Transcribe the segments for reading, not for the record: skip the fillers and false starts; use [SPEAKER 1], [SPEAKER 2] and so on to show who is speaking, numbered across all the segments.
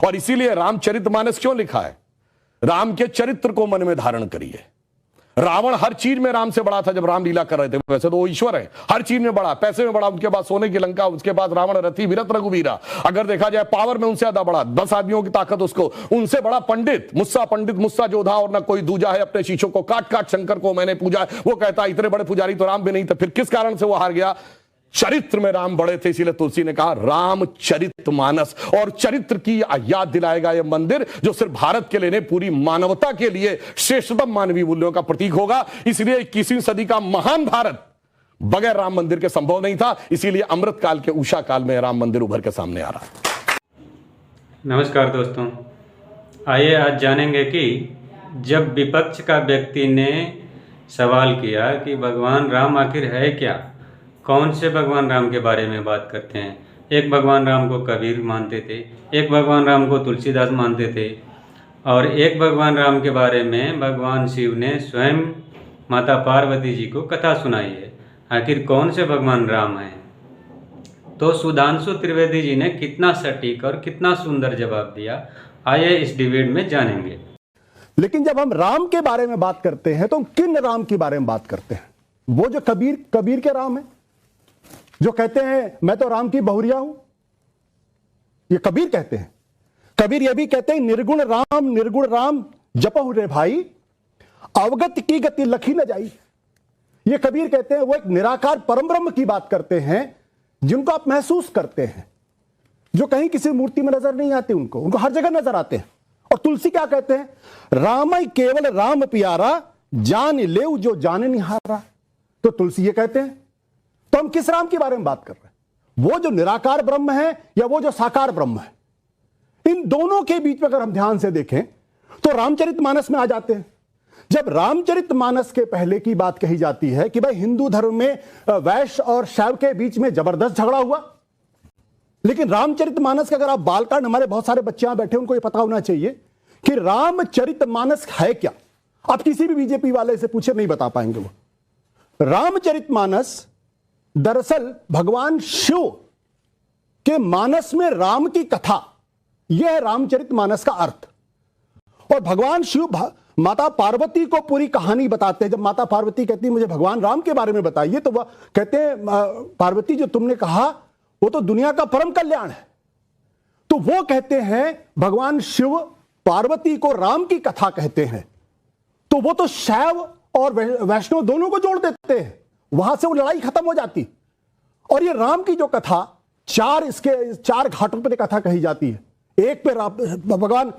[SPEAKER 1] और इसीलिए रामचरितमानस क्यों लिखा है? राम के चरित्र को मन में धारण करिए। रावण हर चीज में राम से बड़ा था जब राम लीला कर रहे थे। वैसे तो वो ईश्वर है, हर चीज में बड़ा, पैसे में बड़ा, उनके पास सोने की लंका, उसके पास रावण रथी वीरत रघुवीरा। अगर देखा जाए पावर में उनसे ज्यादा बड़ा, 10 आदमियों की ताकत उसको, उनसे बड़ा पंडित मुस्सा जोधा और ना कोई दूजा है। अपने शीशों को काट काट शंकर को मैंने पूजा। वो कहता इतने बड़े पुजारी तो राम भी नहीं थे, फिर किस कारण से वो हार गया? चरित्र में राम बड़े थे। इसीलिए तुलसी ने कहा रामचरितमानस। और चरित्र की याद दिलाएगा यह मंदिर, जो सिर्फ भारत के लिए नहीं पूरी मानवता के लिए श्रेष्ठतम मानवीय मूल्यों का प्रतीक होगा। इसलिए 21वीं सदी का महान भारत बगैर राम मंदिर के संभव नहीं था। इसीलिए अमृत काल के उषा काल में राम मंदिर उभर के सामने आ रहा है।
[SPEAKER 2] नमस्कार दोस्तों, आइए आज जानेंगे कि जब विपक्ष का व्यक्ति ने सवाल किया कि भगवान राम आखिर है क्या, कौन से भगवान राम के बारे में बात करते हैं। एक भगवान राम को कबीर मानते थे, एक भगवान राम को तुलसीदास मानते थे, और एक भगवान राम के बारे में भगवान शिव ने स्वयं माता पार्वती जी को कथा सुनाई है। आखिर कौन से भगवान राम हैं? तो सुधांशु त्रिवेदी जी ने कितना सटीक और कितना सुंदर जवाब दिया, आइए इस डिबेट में जानेंगे।
[SPEAKER 3] लेकिन जब हम राम के बारे में बात करते हैं तो हम किन राम के बारे में बात करते हैं? वो जो कबीर के राम है, जो कहते हैं मैं तो राम की बहुरिया हूं, ये कबीर कहते हैं। कबीर ये भी कहते हैं निर्गुण राम जपहु रे भाई, अवगत की गति लखी न जाई। ये कबीर कहते हैं, वो एक निराकार परम ब्रह्म की बात करते हैं जिनको आप महसूस करते हैं, जो कहीं किसी मूर्ति में नजर नहीं आती, उनको हर जगह नजर आते हैं। और तुलसी क्या कहते हैं? रामई केवल राम प्यारा, जान लेव जो जाने निहारा। तो तुलसी ये कहते हैं। तो हम किस राम के बारे में बात कर रहे हैं? वो जो निराकार ब्रह्म है या वो जो साकार ब्रह्म है? इन दोनों के बीच में अगर हम ध्यान से देखें तो रामचरितमानस में आ जाते हैं। जब रामचरितमानस के पहले की बात कही जाती है कि भाई हिंदू धर्म में वैश्य और शैव के बीच में जबरदस्त झगड़ा हुआ, लेकिन रामचरितमानस का अगर आप बालकांड, हमारे बहुत सारे बच्चे यहां बैठे उनको ये पता होना चाहिए कि रामचरितमानस है क्या। आप किसी भी बीजेपी वाले से पूछे नहीं बता पाएंगे। वो रामचरितमानस दरअसल भगवान शिव के मानस में राम की कथा, यह है रामचरितमानस का अर्थ। और भगवान शिव माता पार्वती को पूरी कहानी बताते हैं। जब माता पार्वती कहती है मुझे भगवान राम के बारे में बताइए, तो वह कहते हैं पार्वती जो तुमने कहा वो तो दुनिया का परम कल्याण है। तो वो कहते हैं भगवान शिव पार्वती को राम की कथा कहते हैं, तो वो तो शैव और वैष्णव दोनों को जोड़ देते हैं, वहां से वो लड़ाई खत्म हो जाती। और ये राम की जो कथा चार घाटों पर कथा कही जाती है। एक पे भगवान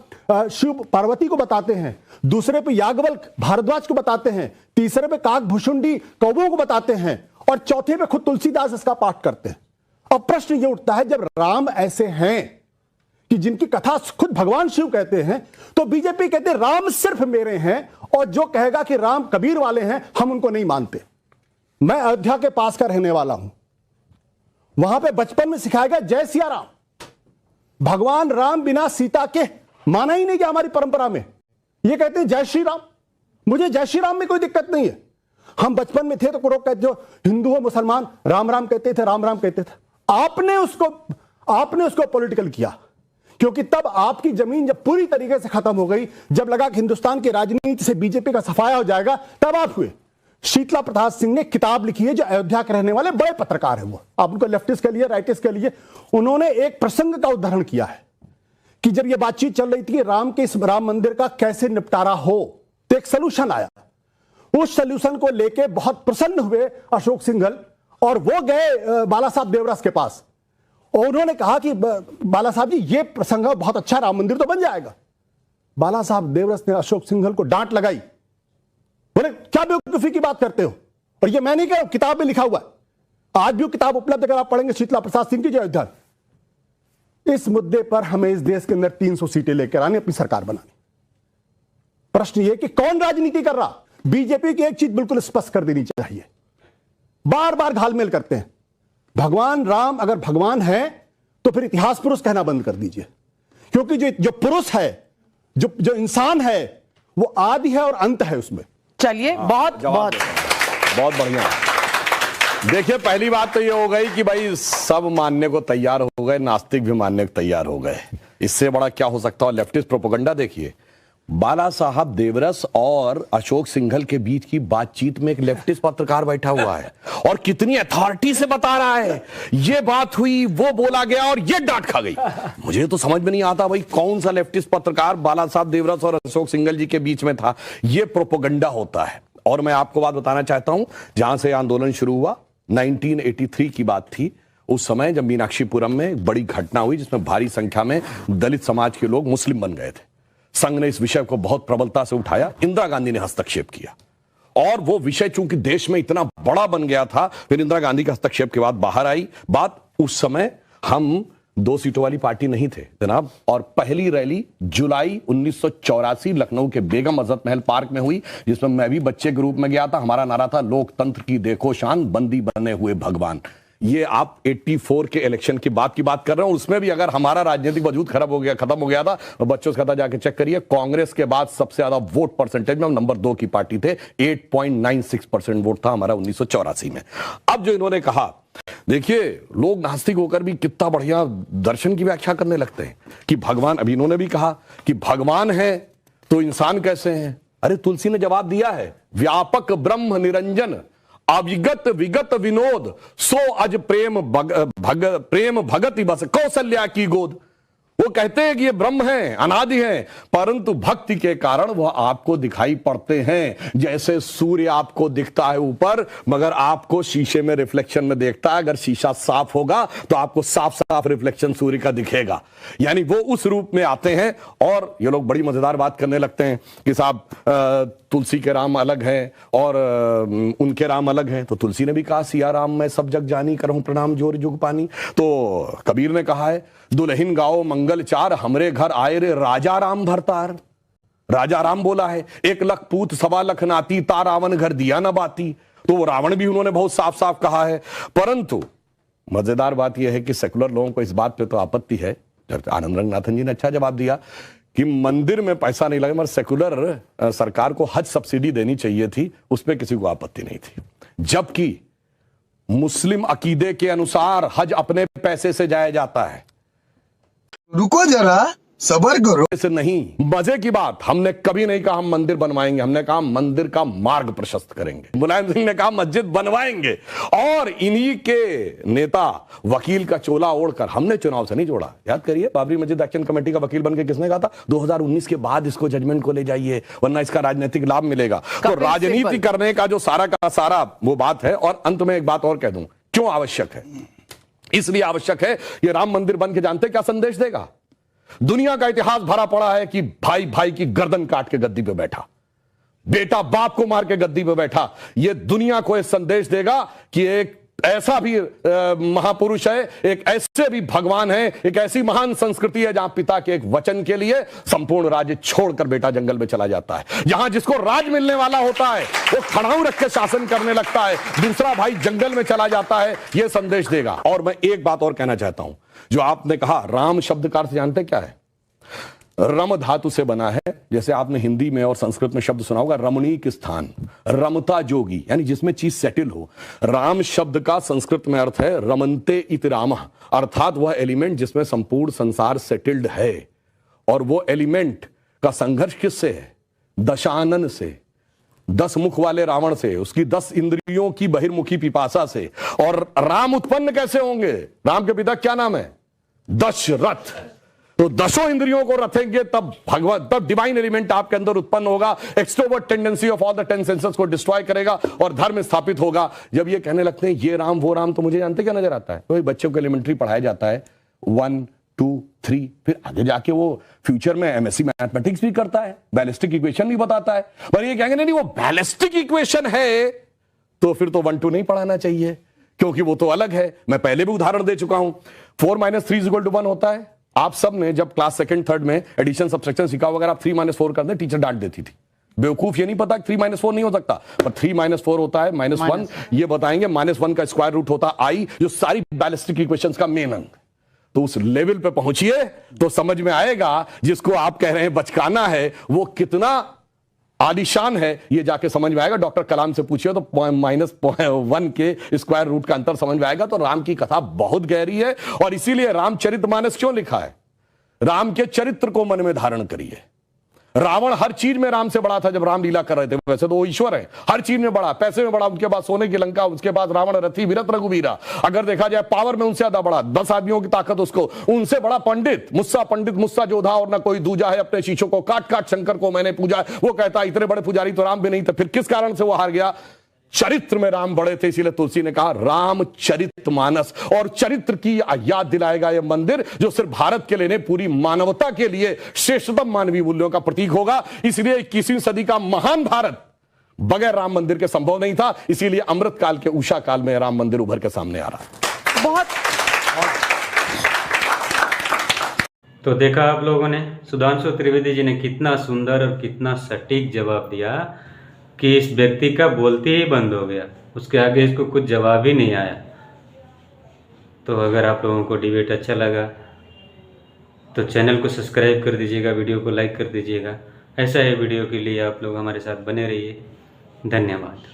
[SPEAKER 3] शिव पार्वती को बताते हैं, दूसरे पे याज्ञवल्क्य भारद्वाज को बताते हैं, तीसरे पे काकभुषुंडी कौवों को बताते हैं, और चौथे पे खुद तुलसीदास इसका पाठ करते हैं। अब प्रश्न ये उठता है, जब राम ऐसे हैं कि जिनकी कथा खुद भगवान शिव कहते हैं, तो बीजेपी कहते हैं राम सिर्फ मेरे हैं, और जो कहेगा कि राम कबीर वाले हैं हम उनको नहीं मानते। मैं अयोध्या के पास का रहने वाला हूं, वहां पे बचपन में सिखाया गया जय सिया राम। भगवान राम बिना सीता के माना ही नहीं गया हमारी परंपरा में। ये कहते हैं जय श्री राम। मुझे जय श्री राम में कोई दिक्कत नहीं है। हम बचपन में थे तो लोग कहते, जो हिंदू हो मुसलमान राम राम कहते थे, राम राम कहते थे। आपने उसको पॉलिटिकल किया, क्योंकि तब आपकी जमीन जब पूरी तरीके से खत्म हो गई, जब लगा कि हिंदुस्तान की राजनीति से बीजेपी का सफाया हो जाएगा, तब आप हुए। शीतला प्रसाद सिंह ने किताब लिखी है, जो अयोध्या के रहने वाले बड़े पत्रकार हैं, वो आप उनको लेफ्टिस्ट के लिए राइटिस्ट के लिए, उन्होंने एक प्रसंग का उदाहरण किया है कि जब ये बातचीत चल रही थी कि राम मंदिर का कैसे निपटारा हो, तो एक सोल्यूशन आया। उस सोल्यूशन को लेके बहुत प्रसन्न हुए अशोक सिंघल, और वो गए बाला साहब देवरस के पास, और उन्होंने कहा कि बाला साहब जी ये प्रसंग बहुत अच्छा, राम मंदिर तो बन जाएगा। बाला साहब देवरस ने अशोक सिंघल को डांट लगाई, बोले क्या बेवकूफी की बात करते हो। और ये मैं नहीं कह रहा हूं, किताब में लिखा हुआ है, आज भी किताब उपलब्ध अगर आप पढ़ेंगे, शीतला प्रसाद सिंह की जो अयोध्या। इस मुद्दे पर हमें इस देश के अंदर 300 सीटें लेकर आनी, अपनी सरकार बनानी। प्रश्न ये कि कौन राजनीति कर रहा? बीजेपी की एक चीज बिल्कुल स्पष्ट कर देनी चाहिए, बार बार घालमेल करते हैं। भगवान राम अगर भगवान है तो फिर इतिहास पुरुष कहना बंद कर दीजिए, क्योंकि जो पुरुष है, जो इंसान है, वो आदि है और अंत है उसमें।
[SPEAKER 4] चलिए, बहुत
[SPEAKER 1] बढ़िया। देखिए, पहली बात तो ये हो गई कि भाई सब मानने को तैयार हो गए, नास्तिक भी मानने को तैयार हो गए। इससे बड़ा क्या हो सकता है? लेफ्टिस्ट प्रोपेगेंडा देखिए, बाला साहब देवरस और अशोक सिंघल के बीच की बातचीत में एक लेफ्टिस्ट पत्रकार बैठा हुआ है और कितनी अथॉरिटी से बता रहा है ये बात हुई, वो बोला गया और ये डांट खा गई। मुझे तो समझ में नहीं आता भाई कौन सा लेफ्टिस्ट पत्रकार बाला साहब देवरस और अशोक सिंघल जी के बीच में था। ये प्रोपेगेंडा होता है। और मैं आपको बात बताना चाहता हूं, जहां से आंदोलन शुरू हुआ 1983 की बात थी। उस समय जब मीनाक्षीपुरम में एक बड़ी घटना हुई जिसमें भारी संख्या में दलित समाज के लोग मुस्लिम बन गए थे, संघ ने इस विषय को बहुत प्रबलता से उठाया, इंदिरा गांधी ने हस्तक्षेप किया और वो विषय चूंकि देश में इतना बड़ा बन गया था, फिर इंदिरा गांधी के हस्तक्षेप के बाद बाहर आई बात। उस समय हम 2 सीटों वाली पार्टी नहीं थे जनाब, और पहली रैली जुलाई 1984 लखनऊ के बेगम अज़रत महल पार्क में हुई, जिसमें मैं भी बच्चे के रूप में गया था। हमारा नारा था, लोकतंत्र की देखो शान, बंदी बने हुए भगवान। ये आप 84 के इलेक्शन की बात कर रहे हो। उसमें भी अगर हमारा राजनीतिक वजूद खत्म हो गया था, तो बच्चों से कहता जाके चेक करिए, कांग्रेस के बाद सबसे ज्यादा वोट परसेंटेज में हम नंबर 2 की पार्टी थे। 8.96% वोट था हमारा 1984 में। अब जो इन्होंने कहा, देखिए लोग नास्तिक होकर भी कितना बढ़िया दर्शन की व्याख्या करने लगते हैं कि भगवान, अभी इन्होंने भी कहा कि भगवान है तो इंसान कैसे हैं। अरे तुलसी ने जवाब दिया है, व्यापक ब्रह्म निरंजन अविगत विगत विनोद सो अज प्रेम भगति बस कौशल्या की गोद। वो कहते हैं कि ये ब्रह्म है, अनादि है, परंतु भक्ति के कारण वह आपको दिखाई पड़ते हैं। जैसे सूर्य आपको दिखता है ऊपर, मगर आपको शीशे में रिफ्लेक्शन में देखता है। अगर शीशा साफ होगा तो आपको साफ साफ रिफ्लेक्शन सूर्य का दिखेगा। यानी वो उस रूप में आते हैं। और ये लोग बड़ी मजेदार बात करने लगते हैं कि साहब तुलसी के राम अलग हैं और उनके राम अलग हैं। तो तुलसी ने भी कहा, सिया राम मैं सब जग जानी, करहूं प्रणाम जोर जुग पानी। तो कबीर ने कहा है, दुल्हिन गाओ मंगल चार, हमरे घर आए रे राजा राम भरतार। राजा राम बोला है, 1 लख पूत 1.25 लाख नाती, ता रावण घर दिया न बाती। तो वो रावण भी उन्होंने बहुत साफ साफ कहा है। परंतु मजेदार बात यह है कि सेकुलर लोगों को इस बात पे तो आपत्ति है। आनंद रंगनाथन जी ने अच्छा जवाब दिया कि मंदिर में पैसा नहीं लगे, मगर सेकुलर सरकार को हज सब्सिडी देनी चाहिए थी, उस पर किसी को आपत्ति नहीं थी। जबकि मुस्लिम अकीदे के अनुसार हज अपने पैसे से जाया जाता है।
[SPEAKER 4] रुको जरा, सबर करो।
[SPEAKER 1] ऐसे नहीं। मजे की बात, हमने कभी नहीं कहा हम मंदिर बनवाएंगे, हमने कहा मंदिर का मार्ग प्रशस्त करेंगे। मुलायम सिंह ने कहा मस्जिद बनवाएंगे। और इन्हीं के नेता वकील का चोला ओढ़कर, हमने चुनाव से नहीं जोड़ा। याद करिए, बाबरी मस्जिद एक्शन कमेटी का वकील बनकर किसने कहा था, 2019 के बाद इसको जजमेंट को ले जाइए, वरना इसका राजनीतिक लाभ मिलेगा। तो राजनीति करने का जो सारा का सारा वो बात है। और अंत में एक बात और कह दूं, क्यों आवश्यक है? इसलिए आवश्यक है, ये राम मंदिर बन के जानते क्या संदेश देगा? दुनिया का इतिहास भरा पड़ा है कि भाई भाई की गर्दन काट के गद्दी पे बैठा, बेटा बाप को मार के गद्दी पे बैठा। यह दुनिया को एक संदेश देगा कि एक ऐसा भी महापुरुष है, एक ऐसे भी भगवान है, एक ऐसी महान संस्कृति है जहां पिता के एक वचन के लिए संपूर्ण राज्य छोड़कर बेटा जंगल में चला जाता है। जहां जिसको राज मिलने वाला होता है वो खड़ाऊ रख के शासन करने लगता है, दूसरा भाई जंगल में चला जाता है। यह संदेश देगा। और मैं एक बात और कहना चाहता हूं, जो आपने कहा राम शब्द का अर्थ जानते क्या है? रम धातु से बना है। जैसे आपने हिंदी में और संस्कृत में शब्द सुना होगा, रमणीक स्थान, रमता जोगी, यानी जिसमें चीज सेटल हो। राम शब्द का संस्कृत में अर्थ है रमन्ते इति रामः, अर्थात वह एलिमेंट जिसमें संपूर्ण संसार सेटल्ड है। और वो एलिमेंट का संघर्ष किससे है? दशानन से, 10 मुख वाले रावण से, उसकी 10 इंद्रियों की बहिर्मुखी पिपासा से। और राम उत्पन्न कैसे होंगे? राम के पिता क्या नाम है? दशरथ। तो 10 इंद्रियों को रखेंगे तब भगवान, तब डिवाइन एलिमेंट आपके अंदर उत्पन्न होगा। Extrovert tendency of all the 10 senses को डिस्ट्रॉय करेगा और धर्म स्थापित होगा। जब ये कहने लगते हैं ये राम वो राम, तो मुझे जानते क्या नजर आता है? तो बच्चों को एलिमेंट्री पढ़ाया जाता है 1 2 3, फिर आगे जाके वो फ्यूचर में एमएससी मैथमेटिक्स भी करता है, बैलिस्टिक इक्वेशन भी बताता है। पर ये कहेंगे नहीं वो बैलिस्टिक इक्वेशन है, तो फिर तो 1 2 नहीं पढ़ाना चाहिए, क्योंकि वो तो अलग है। मैं पहले भी उदाहरण दे चुका हूं। 4 - 3 = 1 होता है। आप सब ने जब क्लास 2nd 3rd में एडिशन सब्ट्रैक्शन सीखा, अगर आप 3 - 4 कर दें, टीचर डांट देती थी। बेवकूफ ये नहीं पता कि 3 - 4 नहीं हो सकता, पर 3 - 4 होता है -1। ये बताएंगे -1 का स्क्वायर रूट होता है i, जो सारी बैलिस्टिक इक्वेशंस का मेन अंग। तो उस लेवल पे पहुंचिए तो समझ में आएगा जिसको आप कह रहे हैं बचकाना है, वो कितना आलिशान है, ये जाके समझ में आएगा। डॉक्टर कलाम से पूछिए तो -1 के स्क्वायर रूट का अंतर समझ में आएगा। तो राम की कथा बहुत गहरी है और इसीलिए रामचरितमानस क्यों लिखा है? राम के चरित्र को मन में धारण करिए। रावण हर चीज में राम से बड़ा था जब राम लीला कर रहे थे। वैसे तो वो ईश्वर है, हर चीज में बड़ा, पैसे में बड़ा, उनके पास सोने की लंका, उसके पास रावण रथी वीरत रघुवीरा। अगर देखा जाए पावर में उनसे ज्यादा बड़ा, 10 आदमियों की ताकत उसको, उनसे बड़ा पंडित मुस्सा जोधा और ना कोई दूजा है। अपने शीशों को काट काट शंकर को मैंने पूजा। वो कहता इतने बड़े पुजारी तो राम भी नहीं थे। फिर किस कारण से वो हार गया? चरित्र में राम बड़े थे। इसीलिए तुलसी ने कहा रामचरितमानस। और चरित्र की याद दिलाएगा यह मंदिर, जो सिर्फ भारत के लिए नहीं, पूरी मानवता के लिए श्रेष्ठतम मानवीय मूल्यों का प्रतीक होगा। इसलिए 21वीं सदी का महान भारत बगैर राम मंदिर के संभव नहीं था। इसीलिए अमृत काल के उषा काल में राम मंदिर उभर के सामने आ रहा है।
[SPEAKER 5] बहुत
[SPEAKER 2] तो देखा आप लोगों ने, सुधांशु त्रिवेदी जी ने कितना सुंदर और कितना सटीक जवाब दिया कि इस व्यक्ति का बोलते ही बंद हो गया, उसके आगे इसको कुछ जवाब ही नहीं आया। तो अगर आप लोगों को डिबेट अच्छा लगा तो चैनल को सब्सक्राइब कर दीजिएगा, वीडियो को लाइक कर दीजिएगा। ऐसा ही वीडियो के लिए आप लोग हमारे साथ बने रहिए। धन्यवाद।